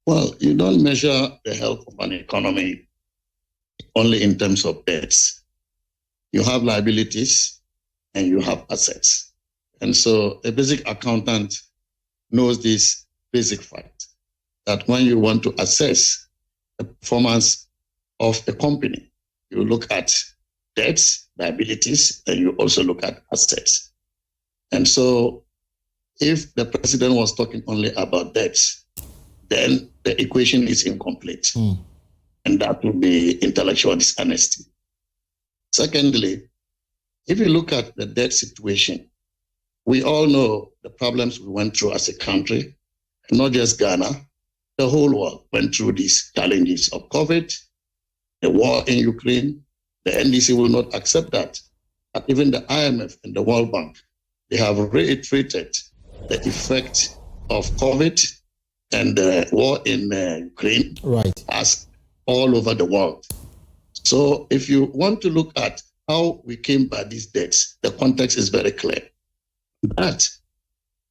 Well, you don't measure the health of an economy only in terms of debts. You have liabilities and you have assets. And so a basic accountant knows this basic fact, that when you want to assess the performance of a company, you look at debts, liabilities, and you also look at assets. And so if the president was talking only about debts, then the equation is incomplete. And that would be intellectual dishonesty. Secondly, if you look at the debt situation, we all know the problems we went through as a country, and not just Ghana, the whole world went through these challenges of COVID, the war in Ukraine. The NDC will not accept that. But even the IMF and the World Bank, they have reiterated the effect of COVID and the war in Ukraine as all over the world. So if you want to look at how we came by these debts, the context is very clear. But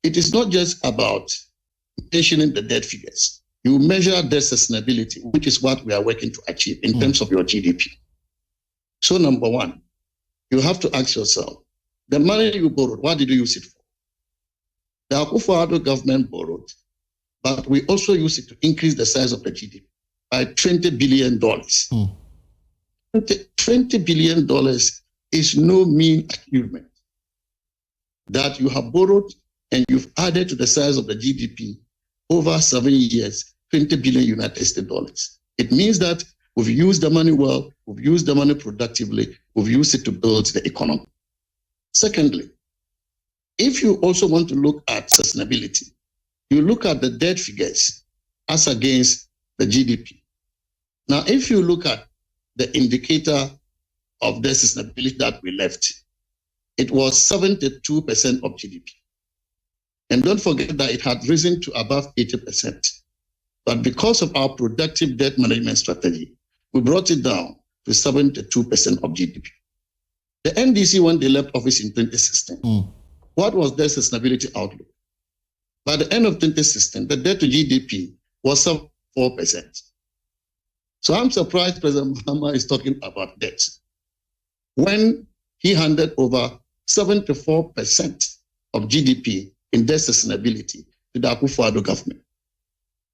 it is not just about mentioning the debt figures. You measure debt sustainability, which is what we are working to achieve in terms of your GDP. So number one, you have to ask yourself, the money you borrowed, what did you use it for? The Akufo-Addo government borrowed, but we also use it to increase the size of the GDP by $20 billion. $20 billion is no mean achievement. That you have borrowed and you've added to the size of the GDP over 7 years, $20 billion United States dollars. It means that we've used the money well, we've used the money productively, we've used it to build the economy. Secondly, if you also want to look at sustainability, you look at the debt figures as against the GDP. Now, if you look at the indicator of debt sustainability that we left, it was 72% of GDP. And don't forget that it had risen to above 80%. But because of our productive debt management strategy, we brought it down to 72% of GDP. The NDC, when they left office in 2016, what was their sustainability outlook? By the end of 2016, the debt to GDP was 4%. So I'm surprised President Mahama is talking about debt when he handed over 74% of GDP in debt sustainability to the Akufo-Addo government.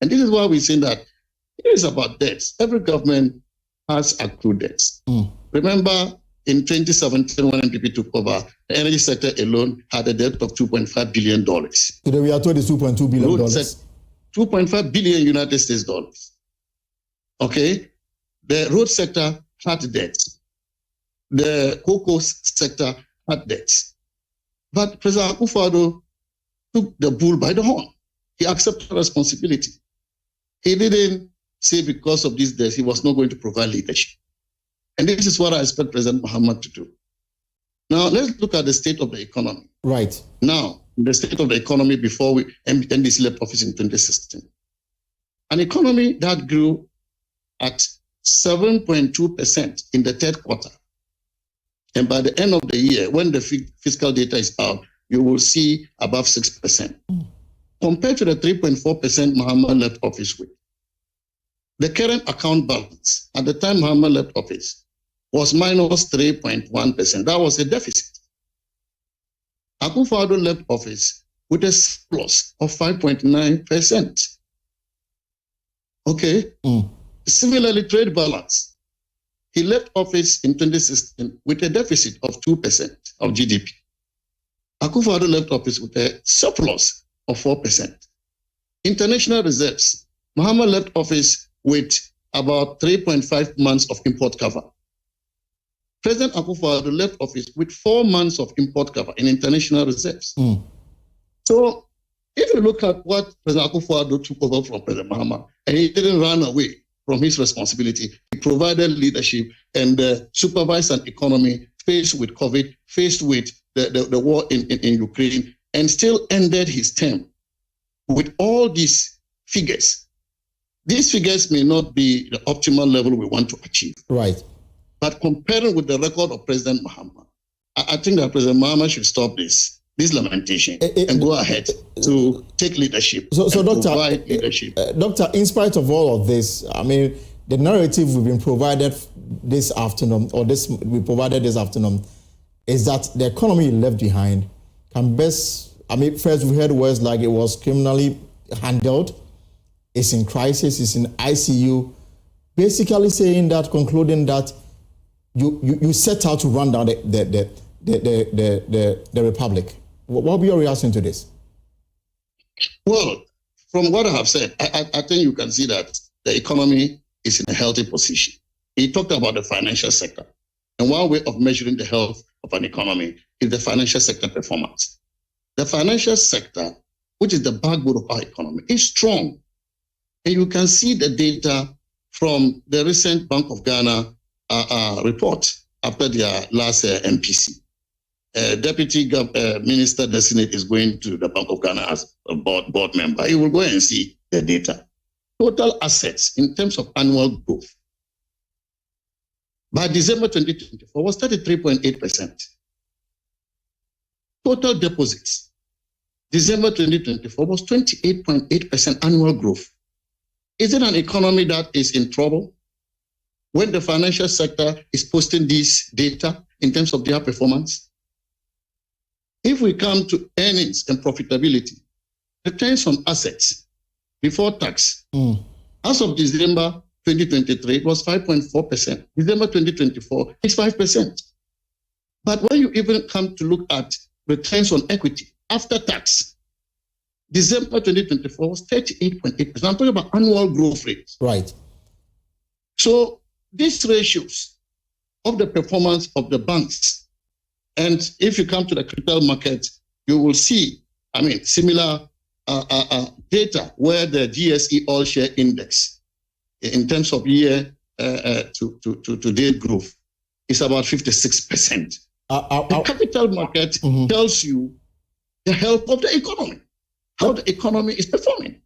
And this is why we're saying that it is about debts. Every government has accrued debts. Remember, in 2017, when NPP took over, the energy sector alone had a debt of $2.5 billion. Today we are told it's $2.2 billion. 2.5 billion United States dollars. Okay? The road sector had debts. The cocoa sector had debts. But President Akufo-Addo took the bull by the horn. He accepted responsibility. He didn't say because of these debts, he was not going to provide leadership. And this is what I expect President Mahama to do. Now, let's look at the state of the economy. Right. Now, the state of the economy before we NDC left office in 2016. An economy that grew at 7.2% in the third quarter. And by the end of the year, when the fiscal data is out, you will see above 6%. Compared to the 3.4% Mahama left office with. The current account balance at the time Mahama left office was minus 3.1%. That was a deficit. Akufo-Addo left office with a surplus of 5.9%. Okay? Similarly, trade balance. He left office in 2016 with a deficit of 2% of GDP. Akufo-Addo left office with a surplus of 4%. International reserves. Mahama left office with about 3.5 months of import cover. President Akufo-Addo left office with 4 months of import cover in international reserves. So if you look at what President Akufo-Addo took over from President Mahama, and he didn't run away from his responsibility, he provided leadership and supervised an economy faced with COVID, faced with the war in Ukraine, and still ended his term with all these figures. These figures may not be the optimal level we want to achieve. Right. But comparing with the record of President Mahama, I think that President Mahama should stop this. this lamentation and go ahead to take leadership. So Doctor, provide leadership. Doctor, in spite of all of this, I mean, the narrative we've been provided this afternoon, we provided this afternoon, is that the economy left behind can best, I mean, first we heard words like it was criminally handled, it's in crisis, it's in ICU, basically saying that, concluding that you set out to run down the republic. What will be your reaction to this? Well, from what I have said, I think you can see that the economy is in a healthy position. He talked about the financial sector. And one way of measuring the health of an economy is the financial sector performance. The financial sector, which is the backbone of our economy, is strong. And you can see the data from the recent Bank of Ghana report after their last MPC. Deputy Minister Designate is going to the Bank of Ghana as a board member. He will go and see the data. Total assets in terms of annual growth by December 2024 was 33.8%. Total deposits, December 2024 was 28.8% annual growth. Is it an economy that is in trouble when the financial sector is posting this data in terms of their performance? If we come to earnings and profitability, returns on assets before tax, as of December 2023, it was 5.4%. December 2024, it's 5%. But when you even come to look at returns on equity after tax, December 2024 was 38.8%. I'm talking about annual growth rates. Right. So these ratios of the performance of the banks, and if you come to the capital market, you will see, I mean, similar data where the GSE All Share Index, in terms of year to date growth, is about 56%. The capital market tells you the health of the economy, how the economy is performing.